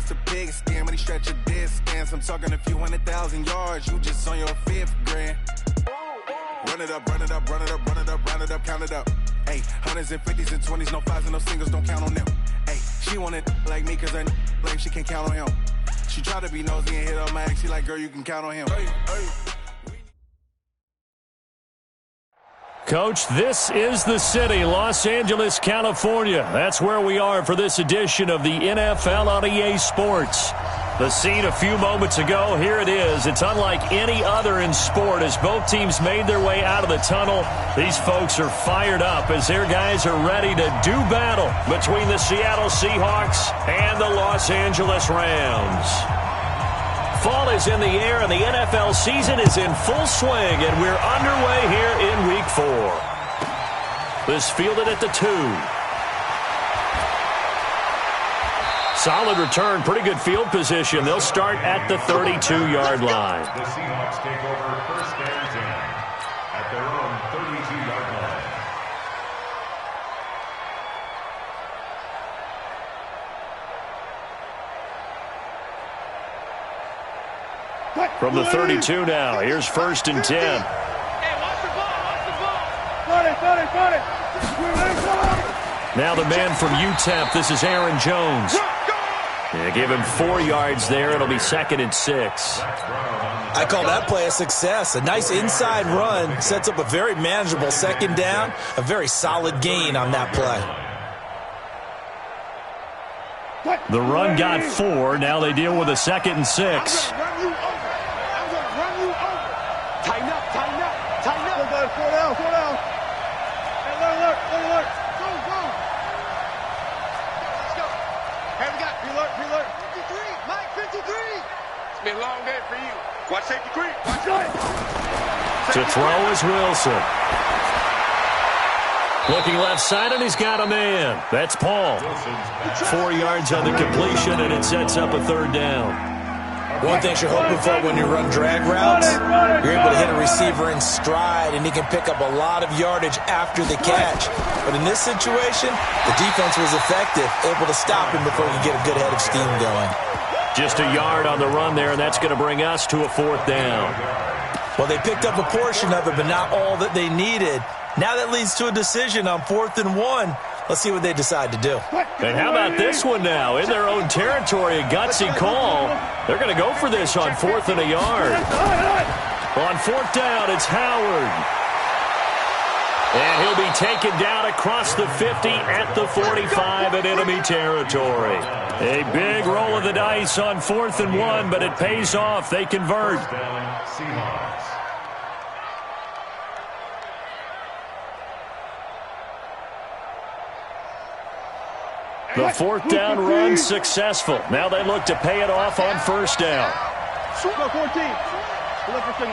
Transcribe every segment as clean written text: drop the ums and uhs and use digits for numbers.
bust a pig skin when he stretch a distance. I'm talking a few 100,000 yards, you just on your 5th grand. Run it up, run it up, run it up, run it up, round it up, count it up. Hey, hundreds and 50s and 20s, no 5s and no singles, don't count on them. Hey, she want it like me cause her lame, she can't count on him. She try to be nosy and hit up my ex, she like, girl, you can count on him. Hey, hey. Coach, this is the city, Los Angeles, California. That's where we are for this edition of the NFL on EA Sports. The scene a few moments ago, here it is. It's unlike any other in sport as both teams made their way out of the tunnel. These folks are fired up as their guys are ready to do battle between the Seattle Seahawks and the Los Angeles Rams. Fall is in the air and the NFL season is in full swing, and we're underway here in Week 4. This fielded at the 2. Solid return, pretty good field position. They'll start at the 32-yard line. The Seahawks take over first and 10 at their own 32-yard line. From the 32 now, here's first and 10. Hey, watch the ball, watch the ball. Got it. Now the man from UTEP, this is Aaron Jones. Yeah, give him 4 yards there. It'll be 2nd and 6. I call that play a success. A nice inside run sets up a very manageable second down. A very solid gain on that play. The run got 4. Now they deal with a 2nd and 6. I'm gonna run you over. Tighten up. Slow down. Hey, alert. Go. Let's go. Hey, we got alert. 53, Mike, 53. It's been a long day for you. Watch safety creep. Watch it. To throw is Wilson. Looking left side, and he's got a man. That's Paul. 4 yards on the completion, and it sets up a 3rd down. One thing you're hoping for when you run drag routes, you're able to hit a receiver in stride, and he can pick up a lot of yardage after the catch. But in this situation, the defense was effective, able to stop him before he could get a good head of steam going. Just a yard on the run there, and that's going to bring us to a 4th down. Well, they picked up a portion of it, but not all that they needed. Now that leads to a decision on 4th and 1. Let's see what they decide to do. And how about this one now? In their own territory, a gutsy call. They're going to go for this on 4th and a yard. On 4th down, it's Howard. And he'll be taken down across the 50 at the 45 in enemy territory. A big roll of the dice on 4th and 1, but it pays off. They convert. Seahawks. The 4th down run successful. Now they look to pay it off on 1st down. Go 14. Look for City.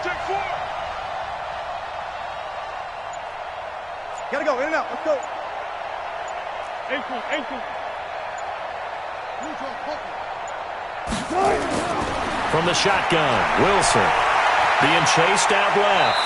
Check 4. Gotta go, in and out. Let's go. 18. From the shotgun, Wilson being chased out left.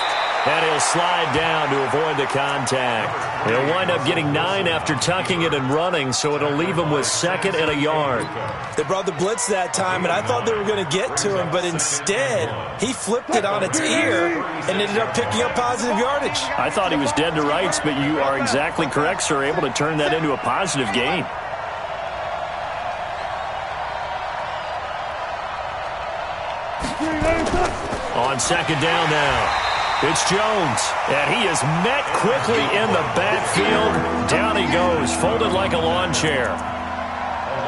And he'll slide down to avoid the contact. He'll wind up getting 9 after tucking it and running, so it'll leave him with 2nd and a yard. They brought the blitz that time, and I thought they were going to get to him, but instead, he flipped it on its ear and ended up picking up positive yardage. I thought he was dead to rights, but you are exactly correct, sir, able to turn that into a positive gain. On 2nd down now. It's Jones, and he is met quickly in the backfield. Down he goes, folded like a lawn chair.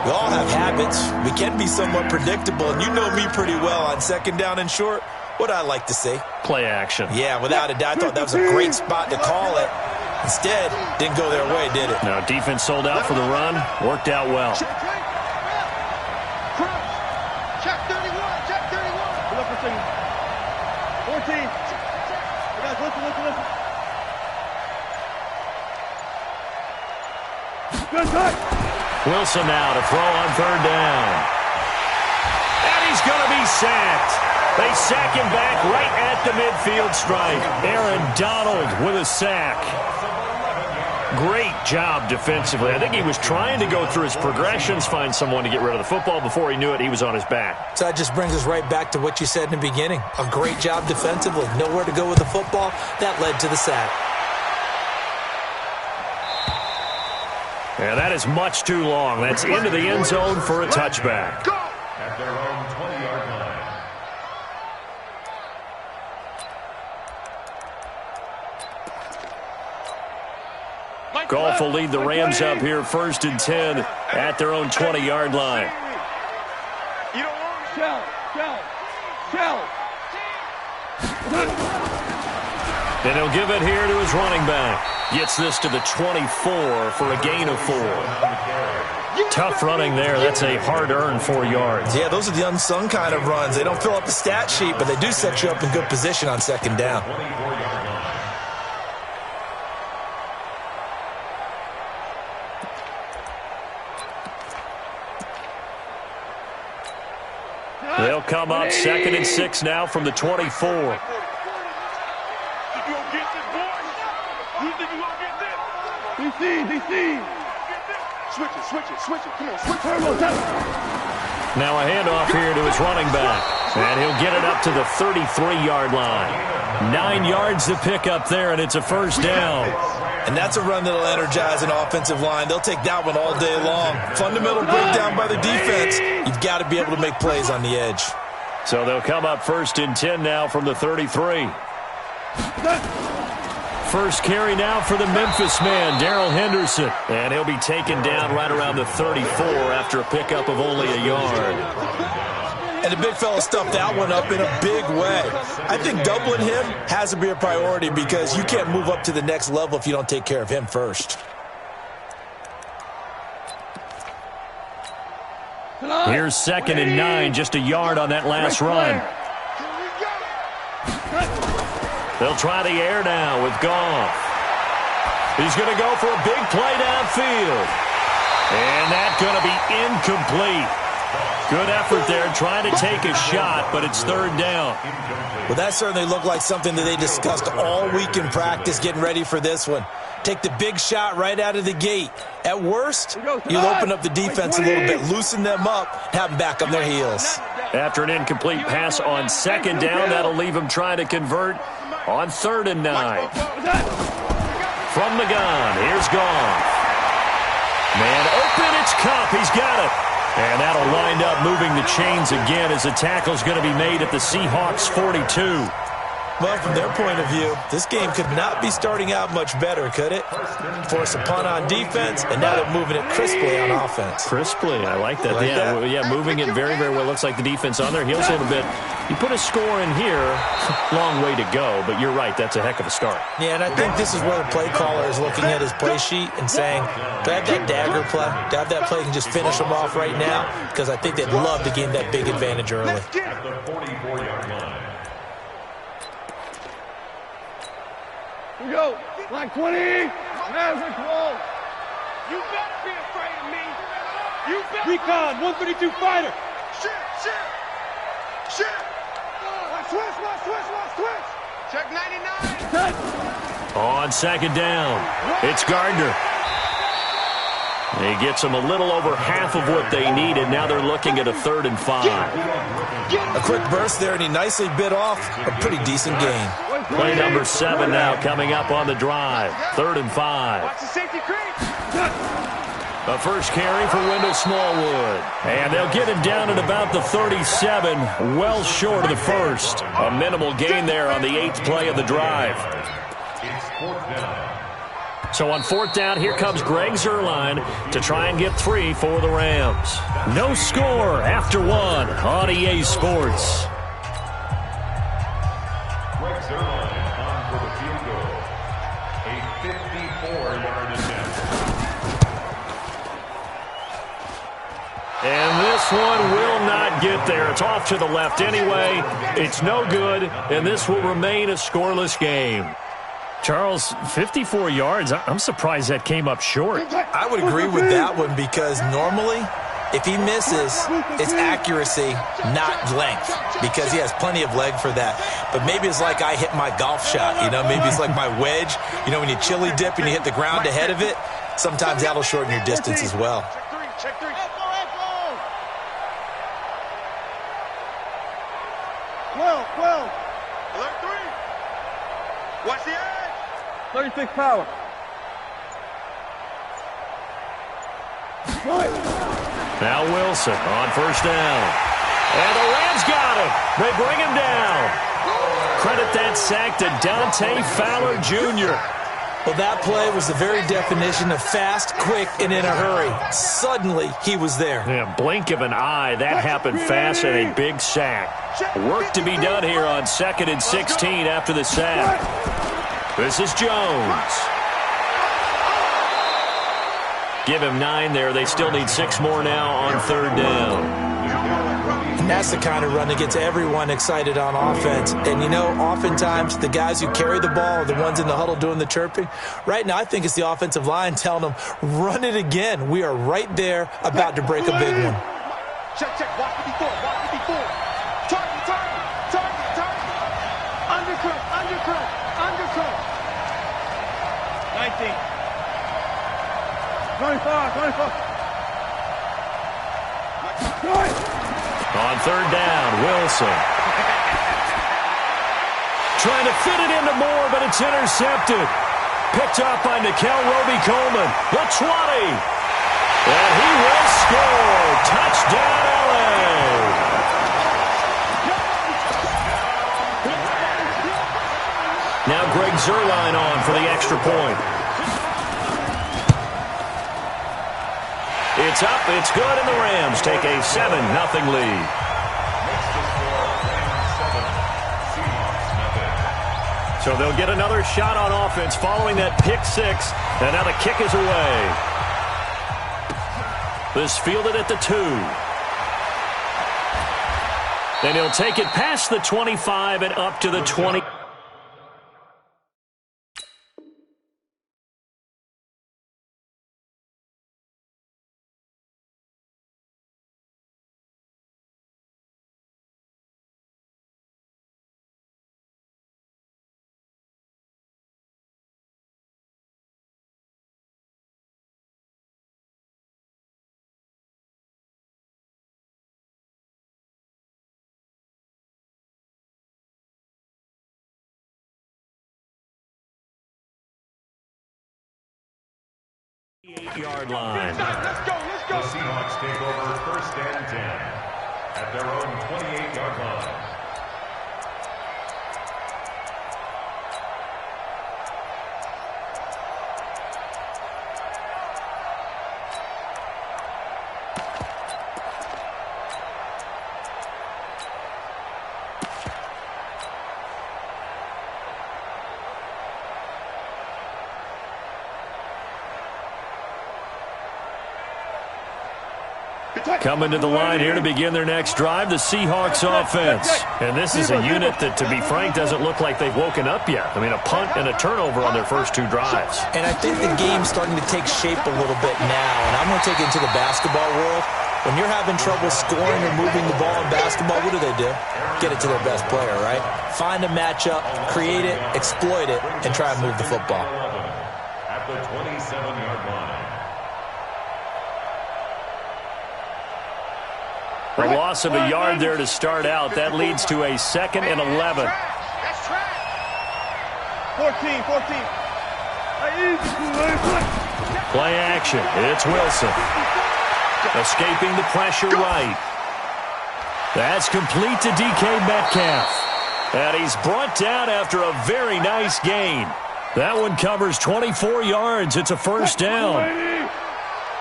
We all have habits. We can be somewhat predictable, and you know me pretty well on 2nd down and short. What I like to see. Play action. Yeah, without a doubt, I thought that was a great spot to call it. Instead, didn't go their way, did it? No, defense sold out for the run. Worked out well. Check 31. Look for City. 14. Guys, listen. Good touch. Wilson now to throw on 3rd down. And he's going to be sacked. They sack him back right at the midfield stripe. Aaron Donald with a sack. Great job defensively. I think he was trying to go through his progressions, find someone to get rid of the football. Before he knew it, he was on his back. So that just brings us right back to what you said in the beginning. A great job defensively. Nowhere to go with the football. That led to the sack. And that is much too long. That's into the end zone for a touchback. At their own 20-yard line. Goff will lead the Rams up here 1st and 10 at their own 20-yard line. You don't want shell. And he'll give it here to his running back. Gets this to the 24 for a gain of 4. Tough running there. That's a hard-earned 4 yards. Yeah, those are the unsung kind of runs. They don't fill up the stat sheet, but they do set you up in good position on 2nd down. They'll come up 2nd and 6 now from the 24. DC. Switch it. Come on, switch it. Now a handoff here to his running back. And he'll get it up to the 33-yard line. 9 yards to pick up there, and it's a 1st down. And that's a run that'll energize an offensive line. They'll take that one all day long. Fundamental breakdown by the defense. You've got to be able to make plays on the edge. So they'll come up 1st and 10 now from the 33. First carry now for the Memphis man, Darrell Henderson. And he'll be taken down right around the 34 after a pickup of only a yard. And the big fella stuffed that one up in a big way. I think doubling him has to be a priority because you can't move up to the next level if you don't take care of him first. Here's 2nd and 9, just a yard on that last run. They'll try the air now with Goff. He's going to go for a big play downfield. And that's going to be incomplete. Good effort there trying to take a shot, but it's 3rd down. Well, that certainly looked like something that they discussed all week in practice getting ready for this one. Take the big shot right out of the gate. At worst, you'll open up the defense a little bit, loosen them up, have them back on their heels. After an incomplete pass on 2nd down, that'll leave him trying to convert on 3rd and 9. From the gun, here's Goff. Man open, it's Cup. He's got it. And that'll wind up moving the chains again as the tackle's going to be made at the Seahawks 42. Well, from their point of view, this game could not be starting out much better, could it? Force a punt on defense, and now they're moving it crisply on offense. Crisply, I like that. Yeah, moving it very, very well. Looks like the defense on their heels a little bit. You put a score in here, long way to go, but you're right, that's a heck of a start. Yeah, and I think this is where the play caller is looking at his play sheet and saying, do I have that dagger play? Do I have that play and just finish them off right now? Because I think they'd love to gain that big advantage early. At the 44-yard line. We go. Line 20. Hands are close. You better be afraid of me. You better. Recon, 132 fighter. Shit. Switch. Check 99. On 2nd down, it's Gardner. He gets them a little over half of what they needed. Now they're looking at a 3rd and 5. A quick burst there, and he nicely bit off a pretty decent gain. Play number 7 now coming up on the drive. 3rd and 5. Watch the safety creep. A first carry for Wendell Smallwood. And they'll get him down at about the 37, well short of the first. A minimal gain there on the 8th play of the drive. It's 4th down. So on 4th down, here comes Greg Zuerlein to try and get 3 for the Rams. No score after 1 on EA Sports. Greg Zuerlein on for the field goal. A 54-yard attempt. And this one will not get there. It's off to the left anyway. It's no good, and this will remain a scoreless game. Charles, 54 yards. I'm surprised that came up short. I would agree with that one because normally If he misses, it's accuracy, not length, because he has plenty of leg for that. But maybe it's like I hit my golf shot, you know? Maybe it's like my wedge. You know, when you chili dip and you hit the ground ahead of it, sometimes that'll shorten your distance as well. Check three. Well. Alert 3. Watch the edge. 36 power. Now Wilson on first down. And the Rams got him. They bring him down. Credit that sack to Dante Fowler Jr. Well, that play was the very definition of fast, quick, and in a hurry. Suddenly, he was there. Yeah, blink of an eye. That happened fast and a big sack. Work to be done here on 2nd and 16 after the sack. This is Jones. Give him 9 there. They still need 6 more now on 3rd down. And that's the kind of run that gets everyone excited on offense. And, you know, oftentimes the guys who carry the ball are the ones in the huddle doing the chirping. Right now, I think it's the offensive line telling them, run it again. We are right there about to break a big one. Check. Watch it before. Target. Undercut. 19. 25. On 3rd down, Wilson. Trying to fit it into Moore, but it's intercepted. Picked up by Nickel Roby-Coleman. The 20. And he will score. Touchdown, LA. Now Greg Zuerlein on for the extra point. It's up, it's good, and the Rams take a 7-0 lead. So they'll get another shot on offense following that pick 6, and now the kick is away. This fielded at the 2. And he'll take it past the 25 and up to the 20. Yard line. Let's go. The Seahawks take over 1st and 10 at their own 28-yard line. Coming to the line here to begin their next drive, the Seahawks offense. And this is a unit that, to be frank, doesn't look like they've woken up yet. I mean, a punt and a turnover on their first 2 drives. And I think the game's starting to take shape a little bit now. And I'm going to take it into the basketball world. When you're having trouble scoring or moving the ball in basketball, what do? Get it to their best player, right? Find a matchup, create it, exploit it, and try and move the football. At the 27-yard line. A loss of a yard there to start out. That leads to a 2nd and 11. That's trash. 14. Play action. It's Wilson. Escaping the pressure right. That's complete to DK Metcalf. And he's brought down after a very nice gain. That one covers 24 yards. It's a first down.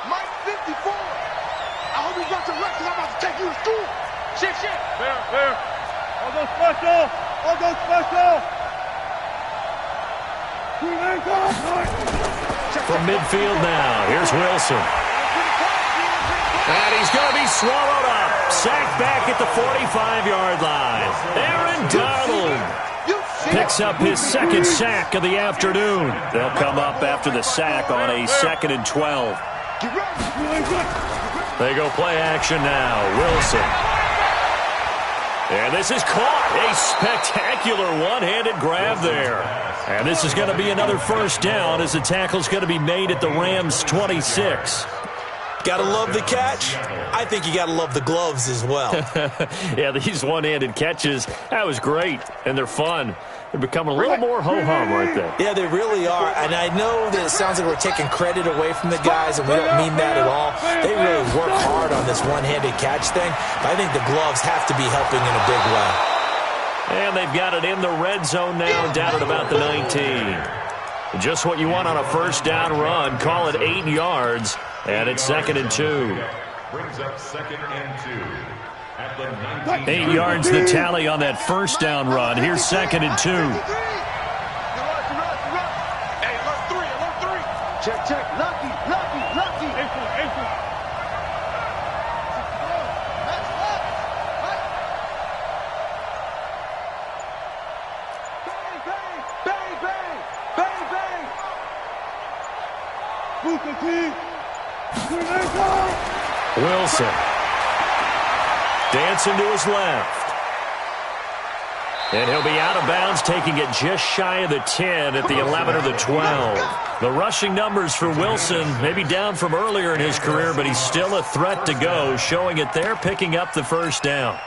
Mike 54. I hope he's not to rest because I'm about to take you to school. Shit. Fair. I'll go special. From midfield now, here's Wilson. And he's going to be swallowed up. Sacked back at the 45-yard line. Aaron Donald picks up his 2nd sack of the afternoon. They'll come up after the sack on a 2nd and 12. They go play action now. Wilson. And this is caught. A spectacular one-handed grab there. And this is going to be another first down as the tackle's going to be made at the Rams' 26. Gotta love the catch. I think you gotta love the gloves as well. Yeah, these one-handed catches, that was great, and they're fun. They're becoming a little more ho-hum right there. Yeah, they really are, and I know that it sounds like we're taking credit away from the guys, and we don't mean that at all. They really work hard on this one-handed catch thing, but I think the gloves have to be helping in a big way. And they've got it in the red zone now, down at about the 19. Just what you want on a first down run. Call it 8 yards. And it's 2nd and 2. Brings up 2nd and 2. At the 8 yards the tally on that first down run. Here's 2nd and 2. Hey, alert 3. Check. Lucky. Ankle. Bang. Wilson. Dancing to his left. And he'll be out of bounds, taking it just shy of the 10 at the 11 or the 12. The rushing numbers for Wilson maybe down from earlier in his career, but he's still a threat to go, showing it there, picking up the first down.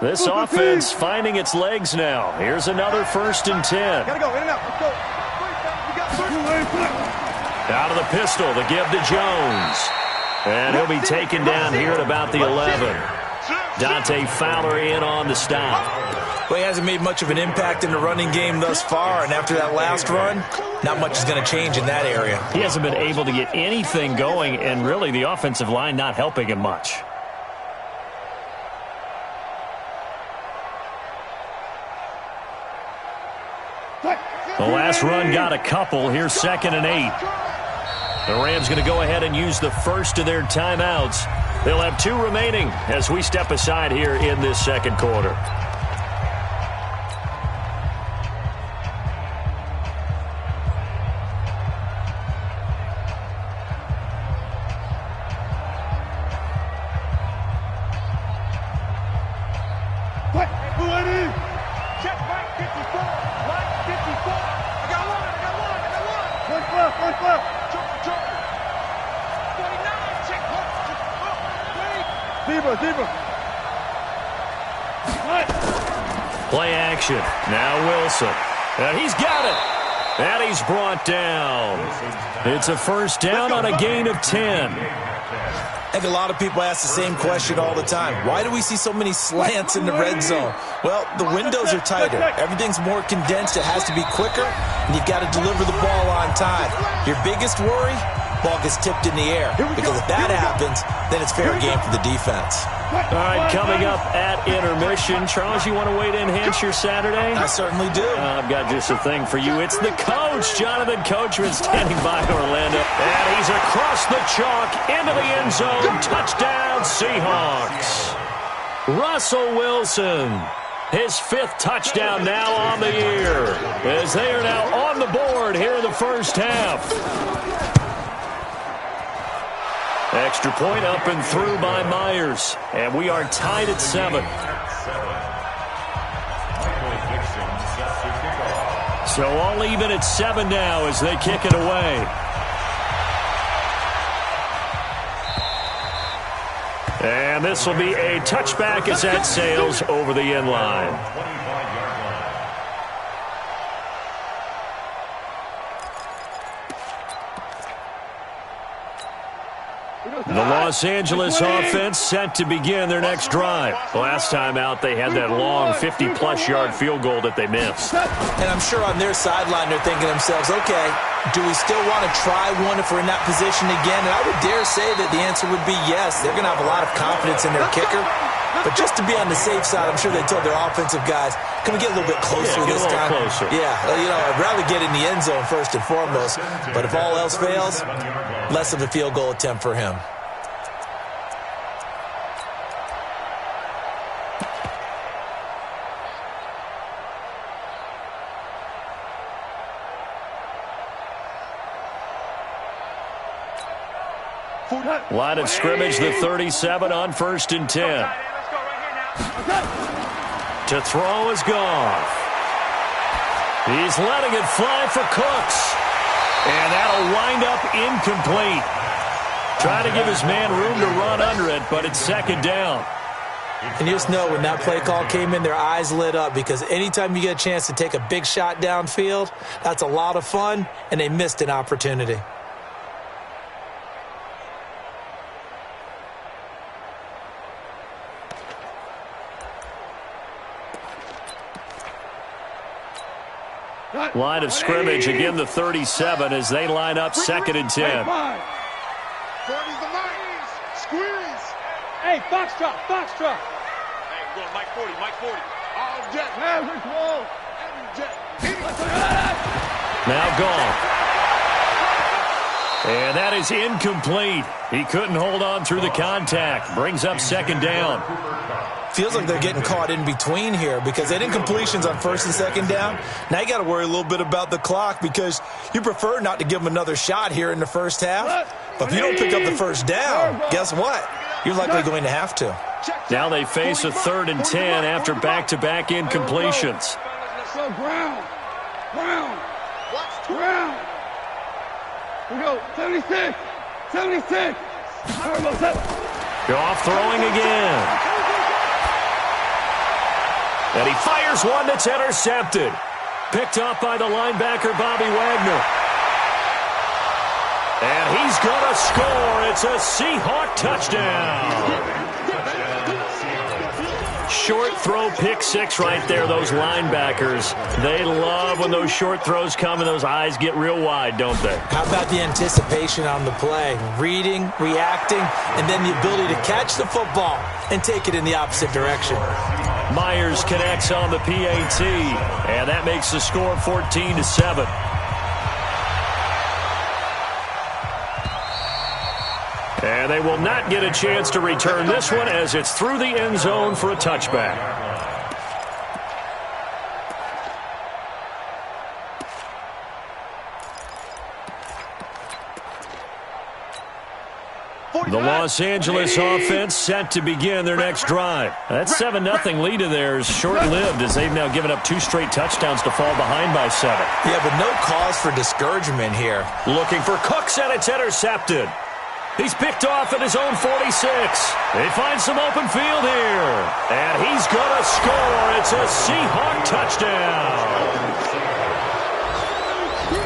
This offense finding its legs now. Here's another 1st and 10. Gotta go, in and out. Let's go. Out of the pistol, the give to Jones. And he'll be taken down here at about the 11. Dante Fowler in on the stop. Well, he hasn't made much of an impact in the running game thus far, and after that last run, not much is going to change in that area. He hasn't been able to get anything going, and really the offensive line not helping him much. The last run got a couple. Here's 2nd and 8. The Rams going to go ahead and use the first of their timeouts. They'll have 2 remaining as we step aside here in this second quarter. Play action. Now Wilson. And he's got it. And he's brought down. It's a first down on a gain of 10. I think a lot of people ask the same question all the time. Why do we see so many slants in the red zone? Well, the windows are tighter. Everything's more condensed. It has to be quicker, and you've got to deliver the ball on time. Your biggest worry? Ball gets tipped in the air. Because if that happens, then it's fair game for the defense. All right, coming up at intermission. Charles, you want to wait to enhance your Saturday? I certainly do. I've got just a thing for you. It's the coach, Jonathan Coachman, standing by Orlando. And he's across the chalk into the end zone. Touchdown, Seahawks. Russell Wilson, his 5th touchdown now on the year, as they are now on the board here in the first half. Extra point up and through by Myers. And we are tied at 7. So all even at 7 now as they kick it away. And this will be a touchback as that sails over the end line. The Los Angeles offense set to begin their next drive. Last time out, they had that long 50-plus yard field goal that they missed. And I'm sure on their sideline they're thinking to themselves, okay, do we still want to try one if we're in that position again? And I would dare say that the answer would be yes. They're going to have a lot of confidence in their kicker. But just to be on the safe side, I'm sure they told their offensive guys, can we get a little bit closer this time? Closer. Yeah, I'd rather get in the end zone first and foremost. But if all else fails, less of a field goal attempt for him. Line of scrimmage, the 37 on 1st and 10. To throw is Goff. He's letting it fly for Cooks. And that'll wind up incomplete. Trying to give his man room to run under it, but it's 2nd down. And you just know when that play call came in, their eyes lit up, because anytime you get a chance to take a big shot downfield, that's a lot of fun, and they missed an opportunity. Line of scrimmage, again the 37 as they line up 2nd and 10. 40's the line. Squeeze. Hey, Foxtrot, Foxtrot. Hey, we're going Mike 40, Mike 40. All jet. Maverick wall. Jet. Now gone. And that is incomplete. He couldn't hold on through the contact. Brings up 2nd down. Feels like they're getting caught in between here because they did incompletions on 1st and 2nd down. Now you got to worry a little bit about the clock because you prefer not to give them another shot here in the first half. But if you don't pick up the 1st down, guess what? You're likely going to have to. Now they face a 3rd and 10 after back-to-back incompletions. Go Brown. Brown. Brown. We go 76. 76. Goff throwing again. And he fires one that's intercepted. Picked up by the linebacker, Bobby Wagner. And he's going to score. It's a Seahawk touchdown. Short throw, pick six right there, those linebackers. They love when those short throws come and those eyes get real wide, don't they? How about the anticipation on the play? Reading, reacting, and then the ability to catch the football and take it in the opposite direction. Myers connects on the PAT, and that makes the score 14-7. And they will not get a chance to return this one as it's through the end zone for a touchback. The Los Angeles offense set to begin their next drive. That 7-0 lead of theirs short-lived as they've now given up 2 straight touchdowns to fall behind by 7. Yeah, but no cause for discouragement here. Looking for Cooks, and it's intercepted. He's picked off at his own 46. They find some open field here. And he's going to score. It's a Seahawk touchdown.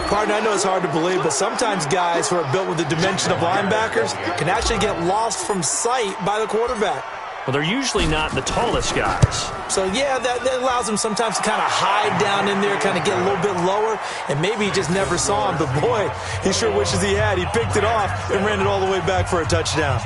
Partner, I know it's hard to believe, but sometimes guys who are built with the dimension of linebackers can actually get lost from sight by the quarterback. Well, they're usually not the tallest guys. So, yeah, that allows them sometimes to kind of hide down in there, kind of get a little bit lower, and maybe he just never saw him. But, boy, he sure wishes he had. He picked it off and ran it all the way back for a touchdown.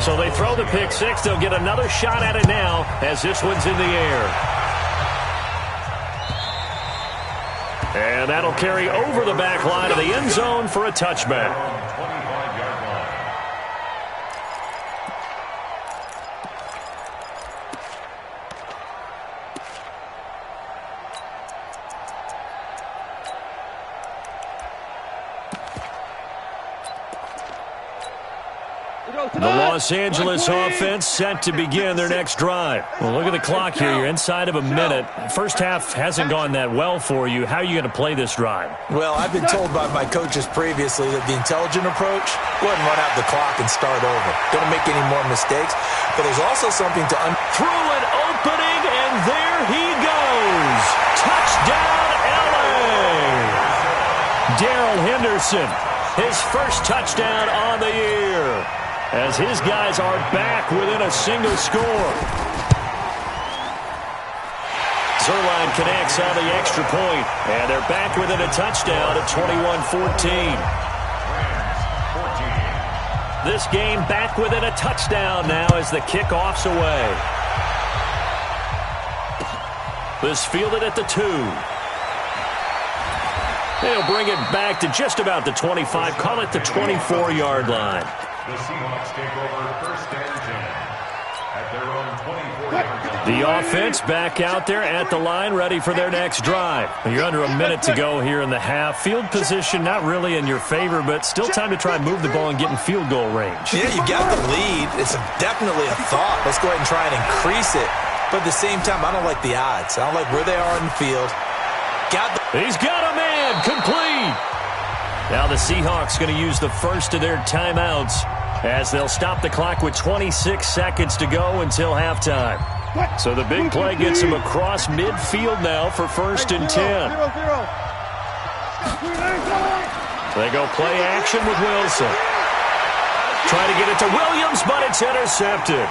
So they throw the pick six. They'll get another shot at it now as this one's in the air. And that'll carry over the back line of the end zone for a touchback. The Los Angeles offense set to begin their next drive. Well, look at the clock here. You're inside of a minute. First half hasn't gone that well for you. How are you going to play this drive? Well, I've been told by my coaches previously that the intelligent approach, go ahead and run out the clock and start over. Don't make any more mistakes. But there's also something to through an opening, and there he goes. Touchdown, LA. Darrell Henderson, his first touchdown on the year, as his guys are back within a single score. Zerline connects on the extra point, and they're back within a touchdown at 21-14. This game back within a touchdown now as the kickoff's away. This fielded at the 2. They'll bring it back to just about the 25, call it the 24-yard line. The Seahawks take over first and 10 at their own 24-yard line. The offense back out there at the line, ready for their next drive. You're under a minute to go here in the half. Field position not really in your favor, but still time to try and move the ball and get in field goal range. Yeah, you got the lead. It's definitely a thought. Let's go ahead and try and increase it. But at the same time, I don't like the odds. I don't like where they are in the field. He's got a man, complete. Now the Seahawks going to use the first of their timeouts as they'll stop the clock with 26 seconds to go until halftime. So the big play gets them across midfield now for first and 10. They go play action with Wilson. Try to get it to Williams, but it's intercepted.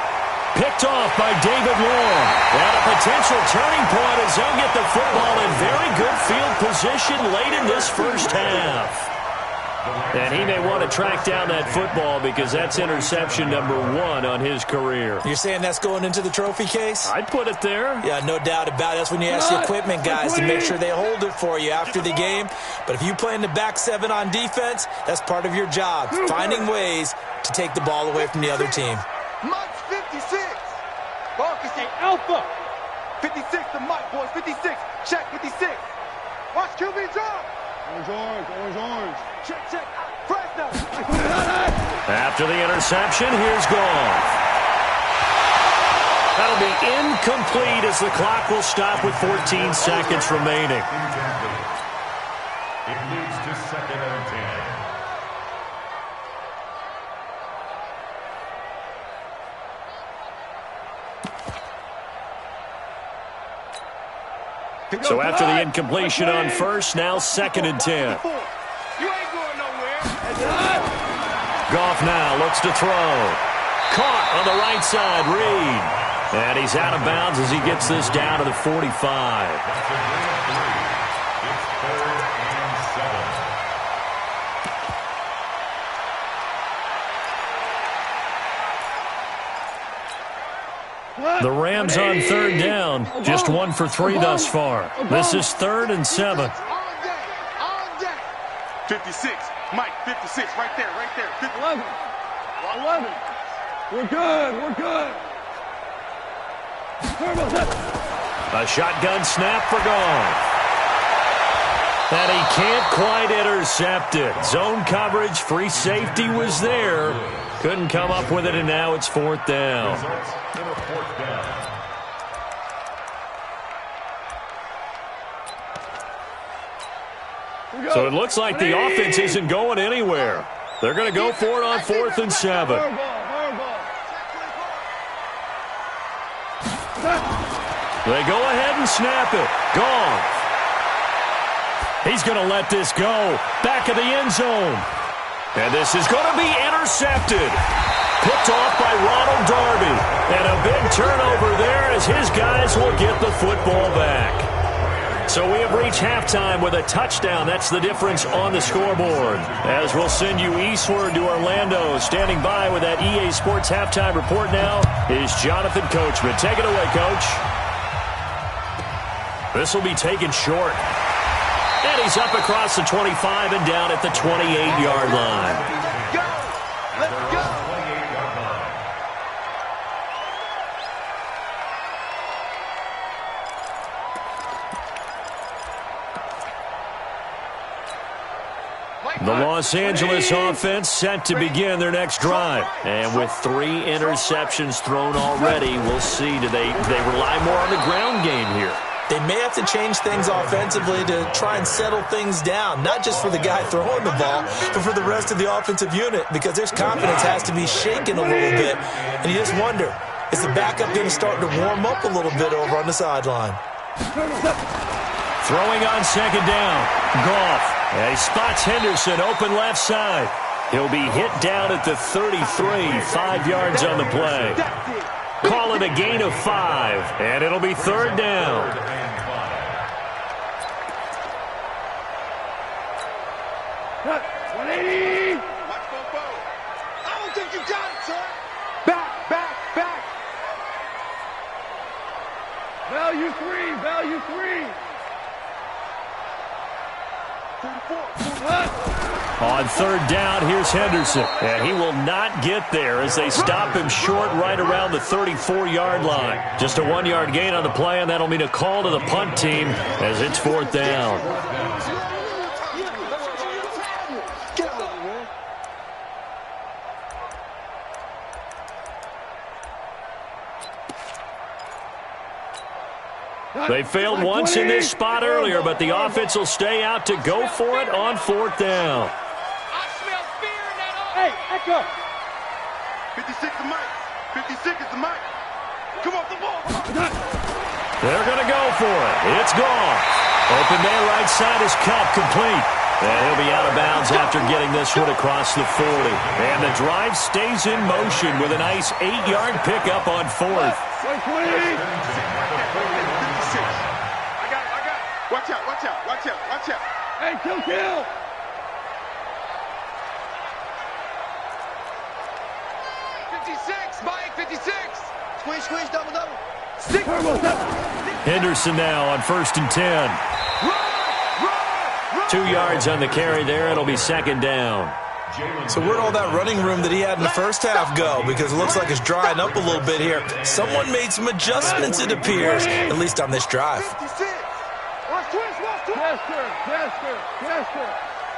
Picked off by David Long. And a potential turning point as they'll get the football in very good field position late in this first half. And he may want to track down that football because that's interception number 1 on his career. You're saying that's going into the trophy case? I'd put it there. Yeah, no doubt about it. That's when you ask the equipment guys to make sure they hold it for you after the game. But if you play in the back 7 on defense, that's part of your job, finding ways to take the ball away from the other team. Mike's 56. Marcus, Alpha. 56 to Mike, boys. 56. Check 56. Watch QB drop. Orange. Check. Fresno. After the interception, here's Goff. That'll be incomplete as the clock will stop with 14 seconds remaining. It leads to second and 10. So after the incompletion on first, now second and 10. You ain't going nowhere. Goff now looks to throw. Caught on the right side, Reed. And he's out of bounds as he gets this down to the 45. That's a gain of 3. It's third and 7. The Rams on third down, just 1 for 3 thus far. This is 3rd and 7. All day. 56. Mike, 56. Right there. 11. We're good. A shotgun snap for Goff. And he can't quite intercept it. Zone coverage, free safety was there. Couldn't come up with it, and now it's 4th down. Results in a 4th down. So it looks like the offense isn't going anywhere. They're going to go for it on 4th and 7. They go ahead and snap it. Gone. He's going to let this go. Back of the end zone. And this is going to be intercepted. Picked off by Ronald Darby. And a big turnover there as his guys will get the football back. So we have reached halftime with a touchdown. That's the difference on the scoreboard. As we'll send you eastward to Orlando. Standing by with that EA Sports halftime report now is Jonathan Coachman. Take it away, Coach. This will be taken short. And he's up across the 25 and down at the 28-yard line. Let's go. The Los Angeles offense set to begin their next drive. And with 3 interceptions thrown already, we'll see. Do they rely more on the ground game here? They may have to change things offensively to try and settle things down, not just for the guy throwing the ball, but for the rest of the offensive unit, because their confidence has to be shaken a little bit. And you just wonder, is the backup going to start to warm up a little bit over on the sideline? Throwing on second down. Goff. He spots Henderson open left side. He'll be hit down at the 33, 5 yards on the play. Call it a gain of 5, and it'll be 3rd down. Cut. 180. Watch Bobo. I don't think you got it, son. Back. Value 3. On third down, here's Henderson. And he will not get there as they stop him short right around the 34-yard line. Just a 1-yard gain on the play, and that'll mean a call to the punt team as it's fourth down. They failed once in this spot earlier, but the offense will stay out to go for it on fourth down. I smell fear in that offense. Hey, echo. 56 is Mike. 56 is the Mike. Come off the ball. They're going to go for it. It's gone. Open man right side is Cup, complete. And he'll be out of bounds after getting this one across the 40. And the drive stays in motion with a nice 8-yard pickup on fourth. Watch out, watch out, watch out, watch out. Hey, kill. 56, Mike, 56. Squish, double. Henderson now on first and 10. 2 yards on the carry there. It'll be second down. So where'd all that running room that he had in the first half go? Because it looks like it's drying up a little bit here. Someone made some adjustments, it appears, at least on this drive. 56. Watch twist. Yes, sir.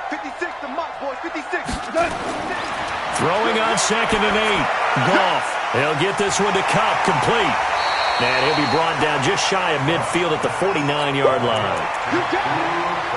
56 to Mike, boys, 56. Throwing on second and 8. Goff. He'll get this one to Cup, complete. And he'll be brought down just shy of midfield at the 49-yard line.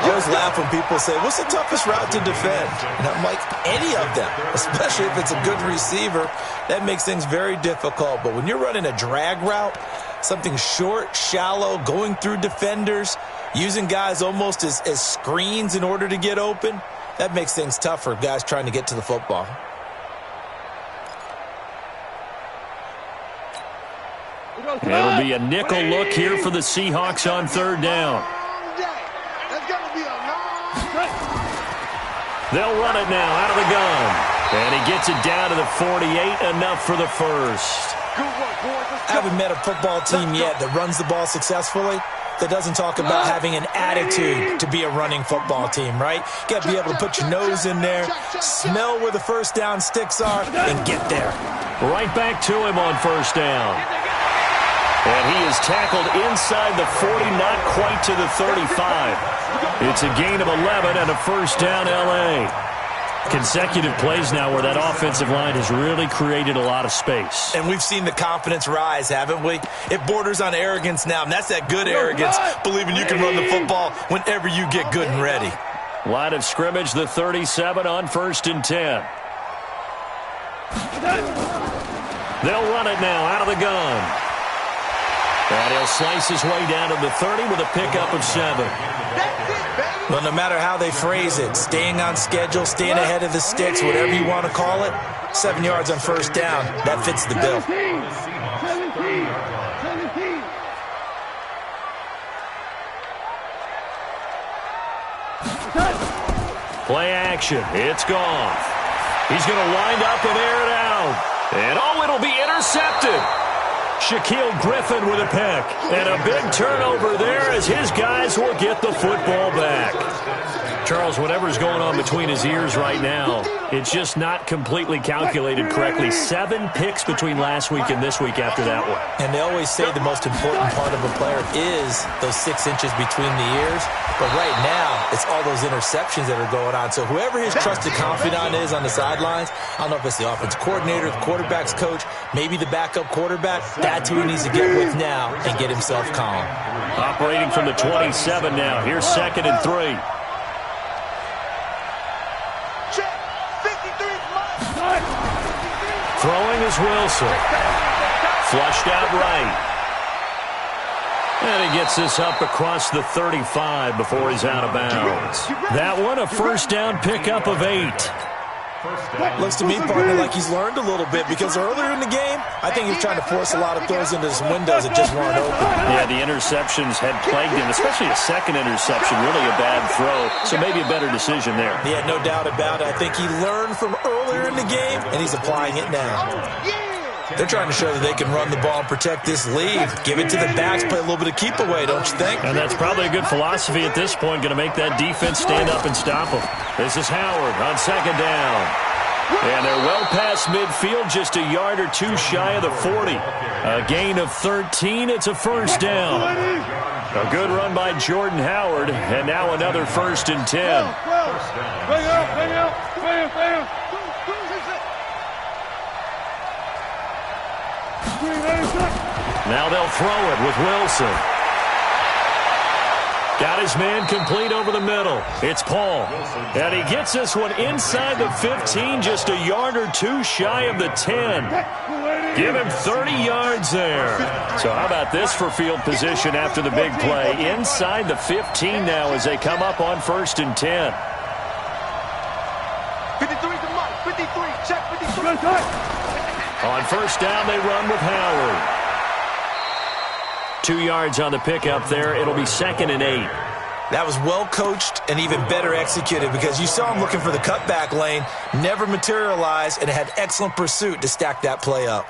I always laugh when people say, what's the toughest route to defend? And I'm like, any of them, especially if it's a good receiver. That makes things very difficult. But when you're running a drag route, something short, shallow, going through defenders, using guys almost as screens in order to get open, that makes things tough for guys trying to get to the football. It'll be a nickel look here for the Seahawks on third down. They'll run it now out of the gun. And he gets it down to the 48, enough for the first. I haven't met a football team yet that runs the ball successfully that doesn't talk about having an attitude to be a running football team, right? You got to be able to put your nose in there, smell where the first down sticks are, and get there. Right back to him on first down. And he is tackled inside the 40, not quite to the 35. It's a gain of 11 and a first down, L.A. Consecutive plays now where that offensive line has really created a lot of space. And we've seen the confidence rise, haven't we? It borders on arrogance now, and that's that good arrogance, believing you can run the football whenever you get good and ready. Line of scrimmage, the 37 on first and 10. They'll run it now out of the gun. And he'll slice his way down to the 30 with a pickup of 7. Well, no matter how they phrase it, staying on schedule, staying ahead of the sticks, whatever you want to call it, 7 yards on first down, that fits the bill. 17. Play action. It's gone. He's going to wind up and air it out. And it'll be intercepted. Shaquille Griffin with a pick. And a big turnover there as his guys will get the football back. Charles, whatever's going on between his ears right now, it's just not completely calculated correctly. 7 picks between last week and this week after that one. And they always say the most important part of a player is those 6 inches between the ears. But right now, it's all those interceptions that are going on. So whoever his trusted confidant is on the sidelines, I don't know if it's the offensive coordinator, the quarterback's coach, maybe the backup quarterback, that's who he needs to get with now and get himself calm. Operating from the 27 now. Here's 2nd and 3. Throwing is Wilson. Flushed out right. And he gets this up across the 35 before he's out of bounds. That one, a first down pickup of 8. Looks to me, partner, like he's learned a little bit because earlier in the game, I think he was trying to force a lot of throws into some windows that just weren't open. Yeah, the interceptions had plagued him, especially a second interception, really a bad throw. So maybe a better decision there. Yeah, no doubt about it. I think he learned from earlier in the game, and he's applying it now. They're trying to show that they can run the ball and protect this lead. Give it to the backs, play a little bit of keep away, don't you think? And that's probably a good philosophy at this point, going to make that defense stand up and stop them. This is Howard on second down. And they're well past midfield, just a yard or two shy of the 40. A gain of 13. It's a first down. A good run by Jordan Howard, and now another 1st and 10. Bring out. Now they'll throw it with Wilson. Got his man complete over the middle. It's Paul. And he gets this one inside the 15, just a yard or two shy of the 10. Give him 30 yards there. So how about this for field position after the big play? Inside the 15 now as they come up on 1st and 10. 53 to Mike. 53. Check 53. On first down, they run with Howard. 2 yards on the pickup there. It'll be 2nd and 8. That was well coached and even better executed because you saw him looking for the cutback lane, never materialized, and had excellent pursuit to stack that play up.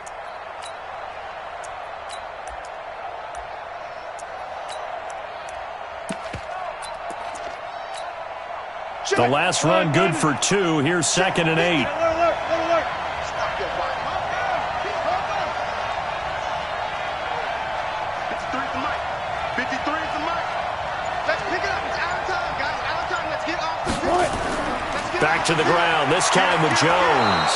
The last run good for 2. Here's 2nd and 8. Back to the ground, this time with Jones.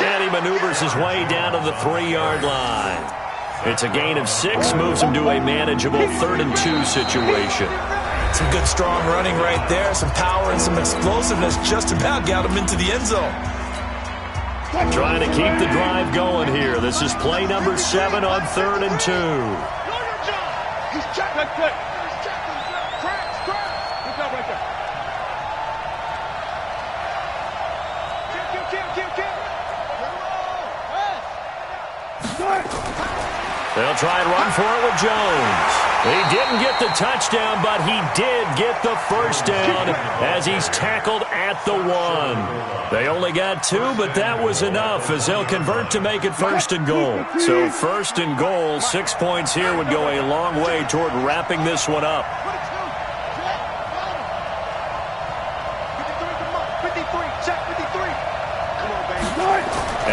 And he maneuvers his way down to the 3-yard line. It's a gain of 6, moves him to a manageable 3rd and 2 situation. Some good strong running right there, some power and some explosiveness just about got him into the end zone. Trying to keep the drive going here. This is play number 7 on 3rd and 2. He's checked. They'll try and run for it with Jones. He didn't get the touchdown, but he did get the first down as he's tackled at the 1. They only got 2, but that was enough as they'll convert to make it 1st and goal. So 1st and goal, 6 points here would go a long way toward wrapping this one up. 53, check 53.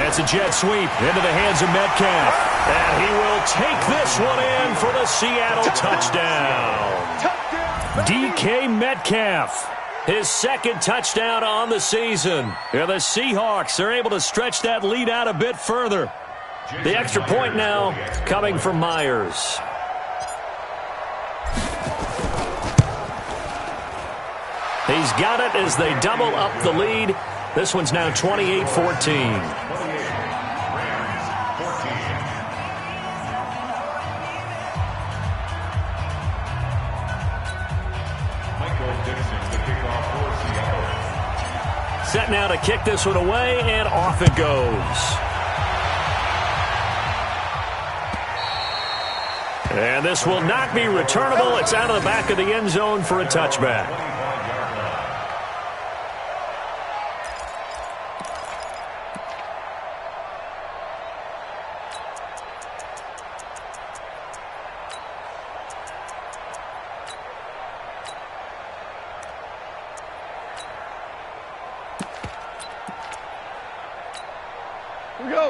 It's a jet sweep into the hands of Metcalf. And he will take this one in for the Seattle touchdown. DK Metcalf, his 2nd touchdown on the season. And the Seahawks are able to stretch that lead out a bit further. The extra point now coming from Myers. He's got it as they double up the lead. This one's now 28-14. Set now to kick this one away, and off it goes. And this will not be returnable. It's out of the back of the end zone for a touchback.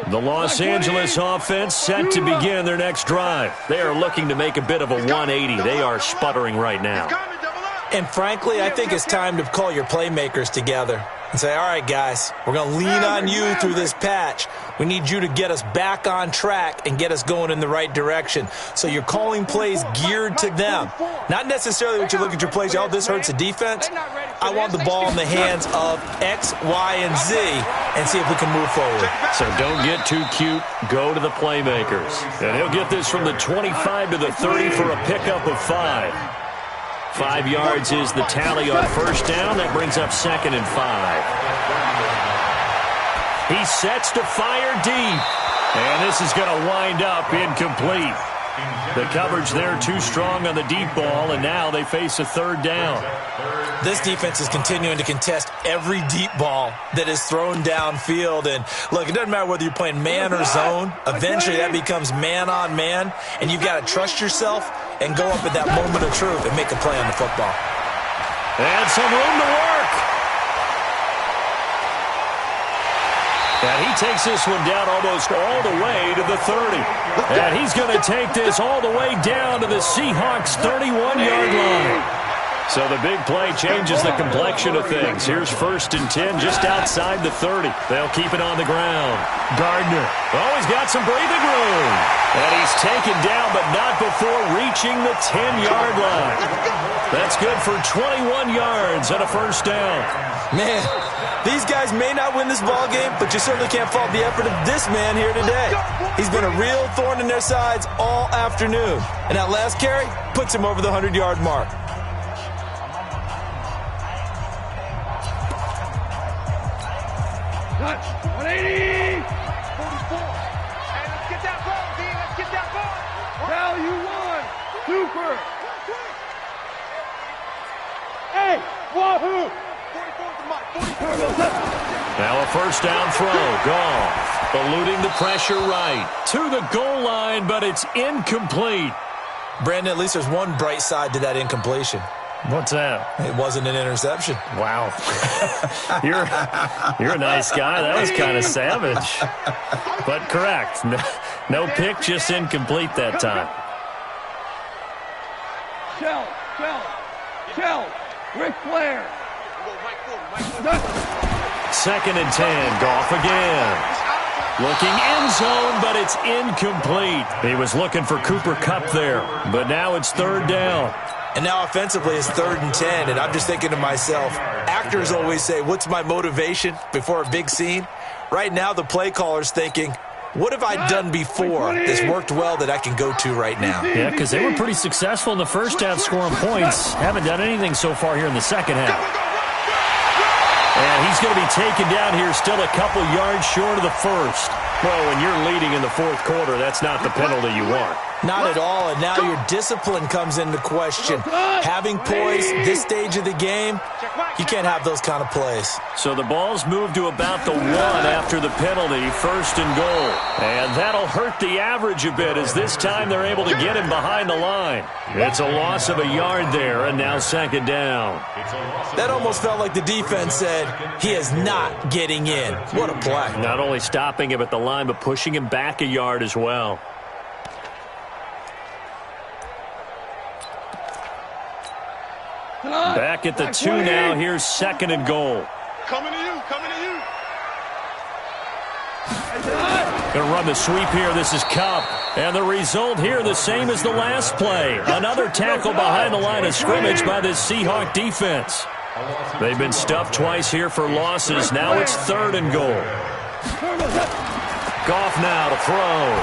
The Los Angeles offense set to begin their next drive. They are looking to make a bit of a 180. They are sputtering right now. And frankly, I think it's time to call your playmakers together and say, all right, guys, we're going to lean on you through this patch. We need you to get us back on track and get us going in the right direction. So you're calling plays geared to them. Not necessarily what you look at your plays, oh, this hurts the defense. I want the ball in the hands of X, Y, and Z and see if we can move forward. So don't get too cute. Go to the playmakers. And he'll get this from the 25 to the 30 for a pickup of 5. 5 yards is the tally on first down. That brings up 2nd and 5. He sets to fire deep. And this is going to wind up incomplete. The coverage there too strong on the deep ball, and now they face a 3rd down. This defense is continuing to contest every deep ball that is thrown downfield. And, look, it doesn't matter whether you're playing man or zone. Eventually that becomes man-on-man, and you've got to trust yourself and go up at that moment of truth and make a play on the football. And some room to work. And he takes this one down almost all the way to the 30. And he's going to take this all the way down to the Seahawks' 31-yard line. So the big play changes the complexion of things. Here's 1st and 10 just outside the 30. They'll keep it on the ground. Gardner. Oh, he's got some breathing room. And he's taken down, but not before reaching the 10-yard line. That's good for 21 yards and a first down. Man, these guys may not win this ball game, but you certainly can't fault the effort of this man here today. He's been a real thorn in their sides all afternoon. And that last carry puts him over the 100-yard mark. Cut. 180. 44. Hey, let's get that ball, D. Let's get that ball. Value one. Super. Hey, wahoo. 44 is the mic. 44. Now a first down throw. Goff eluding the pressure right to the goal line, but it's incomplete. Brandon, at least there's one bright side to that incompletion. What's that? It wasn't an interception. Wow. You're a nice guy. That was kind of savage. But correct. No pick, just incomplete that time. Shell. Ric Flair. 2nd and 10. Goff again. Looking end zone, but it's incomplete. He was looking for Cooper Kupp there, but now it's 3rd down. And now offensively it's 3rd and 10, and I'm just thinking to myself, actors always say, what's my motivation before a big scene? Right now the play caller's thinking, what have I done before that's worked well that I can go to right now? Yeah, because they were pretty successful in the first half scoring points. Haven't done anything so far here in the second half. And he's going to be taken down here still a couple yards short of the first. Well, when you're leading in the 4th quarter, that's not the penalty you want. Not at all, and now your discipline comes into question. Having poise this stage of the game, you can't have those kind of plays. So the ball's moved to about the 1 after the penalty, 1st and goal. And that'll hurt the average a bit as this time they're able to get him behind the line. It's a loss of a yard there, and now 2nd down. That almost felt like the defense said, he is not getting in. What a play. Not only stopping him at the line, but pushing him back a yard as well. Back at the 2 now. Here's 2nd and goal. Coming to you. Going to run the sweep here. This is Kupp. And the result here the same as the last play. Another tackle behind the line of scrimmage by this Seahawk defense. They've been stuffed twice here for losses. Now it's 3rd and goal. Goff now to throw.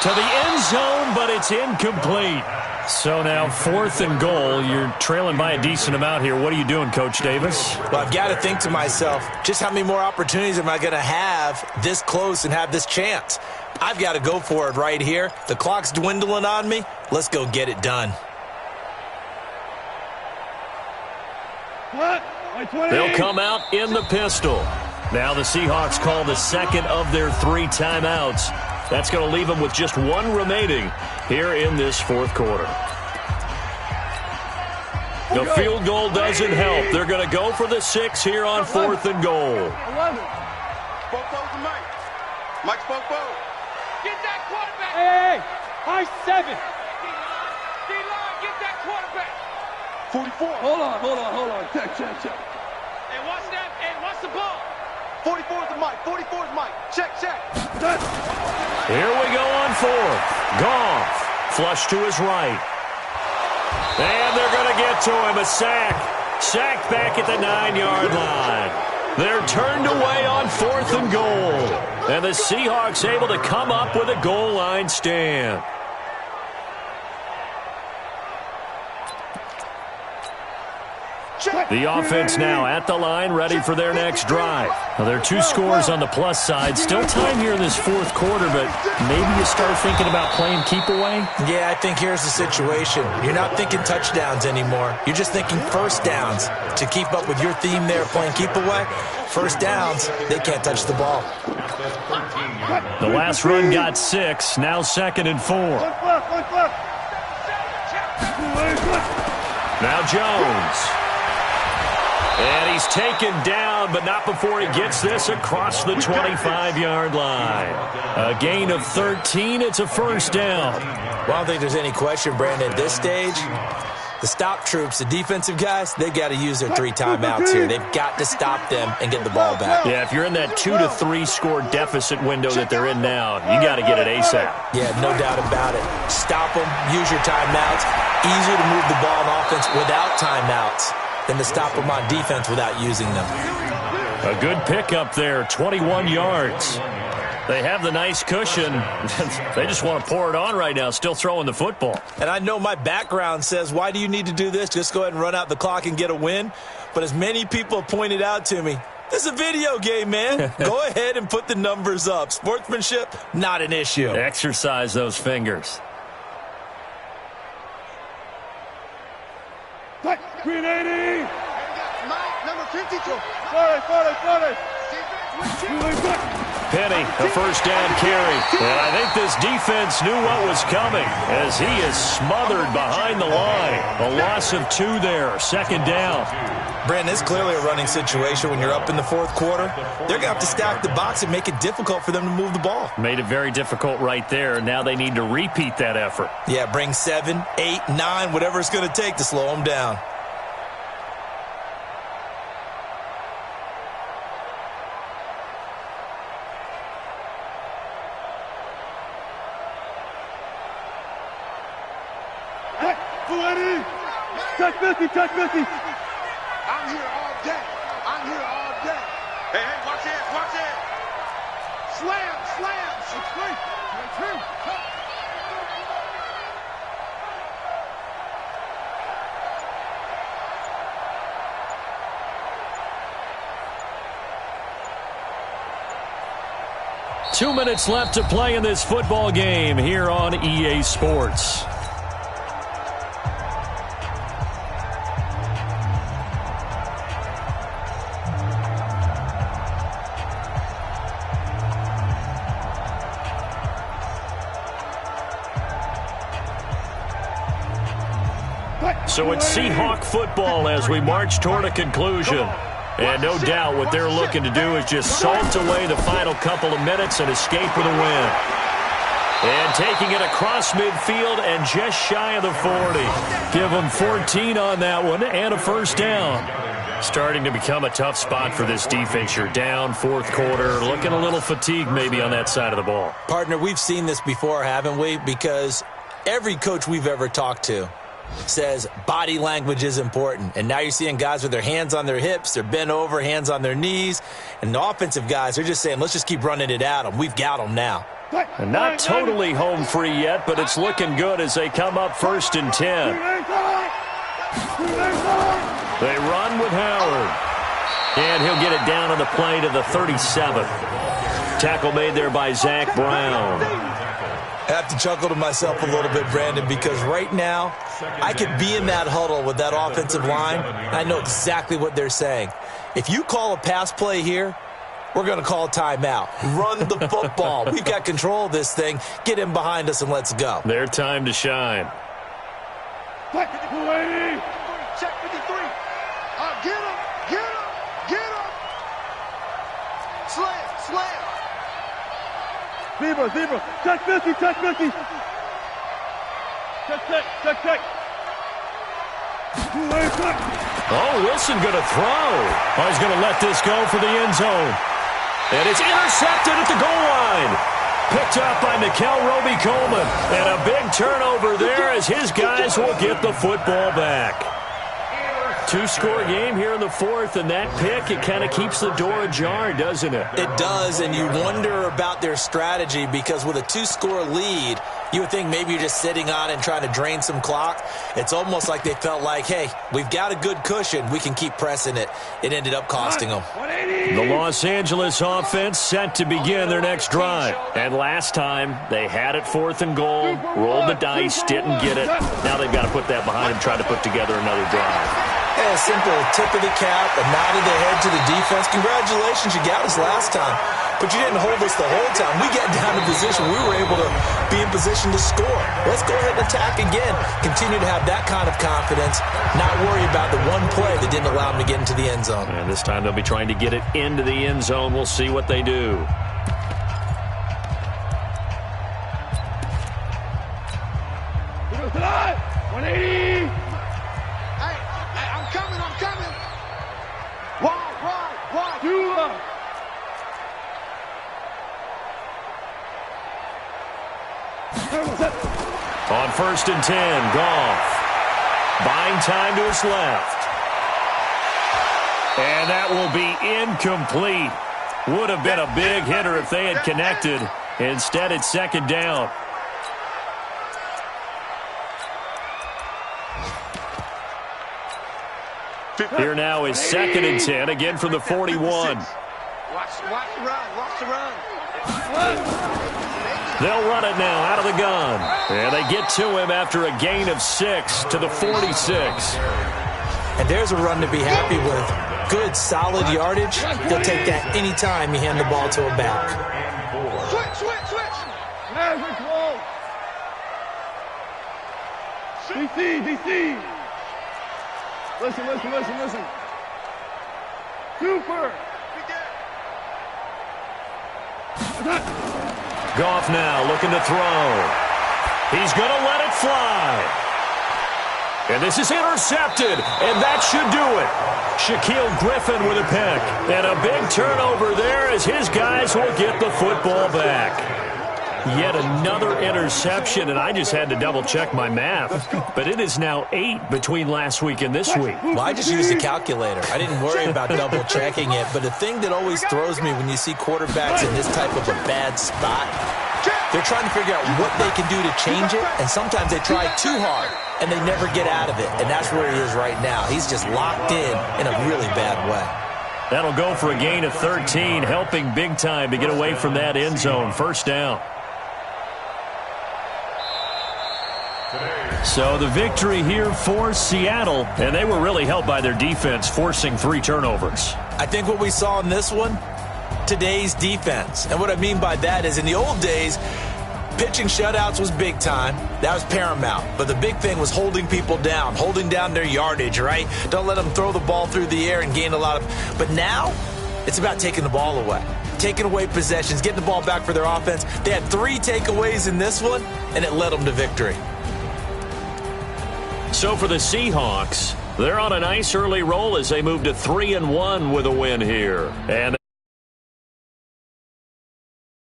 To the end zone, but it's incomplete. So now 4th and goal. You're trailing by a decent amount here. What are you doing, Coach Davis? Well, I've got to think to myself, just how many more opportunities am I going to have this close and have this chance? I've got to go for it right here. The clock's dwindling on me. Let's go get it done. They'll come out in the pistol. Now the Seahawks call the 2nd of their 3 timeouts. That's going to leave them with just 1 remaining here in this 4th quarter. The field goal doesn't help. They're going to go for the 6 here on 4th and goal. 11. Spopo's the Mike. Mike Spopo. Get that quarterback. Hey, high 7. D-line, get that quarterback. 44. Hold on. Check. And watch that. And watch the ball. 44 is the Mike. 44 is Mike. Check. Here we go on 4th. Goff. Flush to his right. And they're going to get to him. A sack. Sacked back at the 9-yard line. They're turned away on 4th and goal. And the Seahawks able to come up with a goal line stand. The offense now at the line, ready for their next drive. Well, there are 2 scores on the plus side. Still time here in this fourth quarter, but maybe you start thinking about playing keep away? Yeah, I think here's the situation. You're not thinking touchdowns anymore. You're just thinking first downs. To keep up with your theme there, playing keep away, first downs, they can't touch the ball. The last run got 6, now 2nd and 4. Now Jones. And he's taken down, but not before he gets this across the 25-yard line. A gain of 13. It's a first down. Well, I don't think there's any question, Brandon, at this stage, the stop troops, the defensive guys, they've got to use their 3 timeouts here. They've got to stop them and get the ball back. Yeah, if you're in that 2 to 3 score deficit window that they're in now, you got to get it ASAP. Yeah, no doubt about it. Stop them, use your timeouts. Easier to move the ball on offense without timeouts than to stop them on defense without using them. A good pickup there, 21 yards. They have the nice cushion. They just want to pour it on right now, still throwing the football. And I know my background says, why do you need to do this? Just go ahead and run out the clock and get a win. But as many people have pointed out to me, this is a video game, man. Go ahead and put the numbers up. Sportsmanship, not an issue. Exercise those fingers. Green 80! Mike, number 52. 40. Penny, the first down carry. And I think this defense knew what was coming as he is smothered behind the line. A loss of 2 there, 2nd down. Brandon, it's clearly a running situation when you're up in the fourth quarter. They're going to have to stack the box and make it difficult for them to move the ball. Made it very difficult right there. Now they need to repeat that effort. Yeah, bring 7, 8, 9, whatever it's going to take to slow them down. Touch 50, touch 50. I'm here all day. I'm here all day. Hey, watch this, watch this. Slam. 2 minutes left to play in this football game here on EA Sports. So it's Seahawk football as we march toward a conclusion. And no doubt what they're looking to do is just salt away the final couple of minutes and escape with a win. And taking it across midfield and just shy of the 40. Give them 14 on that one and a first down. Starting to become a tough spot for this defense. You're down fourth quarter, looking a little fatigued maybe on that side of the ball. Partner, we've seen this before, haven't we? Because every coach we've ever talked to says body language is important. And now you're seeing guys with their hands on their hips, they're bent over, hands on their knees. And the offensive guys are just saying, let's just keep running it at them. We've got them now. And not totally home free yet, but it's looking good as they come up 1st and 10. They run with Howard. And he'll get it down on the play to the 37th. Tackle made there by Zach Brown. I have to chuckle to myself a little bit, Brandon, because right now I could be in that huddle with that offensive line. I know exactly what they're saying. If you call a pass play here, we're going to call a timeout. Run the football. We've got control of this thing. Get in behind us and let's go. Their time to shine. Check 53. Get him. Slam. Zebra. Touch 50. Check. Oh, Wilson going to throw. Oh, he's going to let this go for the end zone. And it's intercepted at the goal line. Picked up by Nickel Roby-Coleman. And a big turnover there as his guys will get the football back. 2-score game here in the fourth, and that pick, it kind of keeps the door ajar, doesn't it? It does, and you wonder about their strategy because with a 2-score lead, You would think maybe you're just sitting on it and trying to drain some clock. It's almost like they felt like, hey, we've got a good cushion. We can keep pressing it. It ended up costing them. The Los Angeles offense set to begin their next drive. And last time, they had it 4th and goal, rolled the dice, didn't get it. Now they've got to put that behind them, try to put together another drive. A simple tip of the cap, a nod of the head to the defense. Congratulations, you got us last time. But you didn't hold us the whole time. We get down to position. We were able to be in position to score. Let's go ahead and attack again. Continue to have that kind of confidence. Not worry about the one play that didn't allow them to get into the end zone. And this time they'll be trying to get it into the end zone. We'll see what they do. Here goes tonight. 180. I'm coming. Wide. Two up. On 1st and 10, Goff. Buying time to his left. And that will be incomplete. Would have been a big hitter if they had connected. Instead, it's 2nd down. Here now is 2nd and 10, again from the 41. Watch the run. They'll run it now out of the gun. And they get to him after a gain of 6 to the 46. And there's a run to be happy with. Good, solid yardage. They'll take that any time you hand the ball to a back. Switch. DC. Listen. Super. Goff now looking to throw. He's going to let it fly. And this is intercepted, and that should do it. Shaquille Griffin with a pick. And a big turnover there as his guys will get the football back. Yet another interception, and I just had to double-check my math. But it is now 8 between last week and this week. Well, I just used a calculator. I didn't worry about double-checking it. But the thing that always throws me when you see quarterbacks in this type of a bad spot, they're trying to figure out what they can do to change it, and sometimes they try too hard, and they never get out of it. And that's where he is right now. He's just locked in a really bad way. That'll go for a gain of 13, helping big time to get away from that end zone. 1st down. So the victory here for Seattle, and they were really helped by their defense, forcing 3 turnovers. I think what we saw in this one, today's defense. And what I mean by that is in the old days, pitching shutouts was big time. That was paramount. But the big thing was holding people down, holding down their yardage, right? Don't let them throw the ball through the air and gain a lot of... But now, it's about taking the ball away. Taking away possessions, getting the ball back for their offense. They had 3 takeaways in this one, and it led them to victory. So for the Seahawks, they're on a nice early roll as they move to 3-1 with a win here. And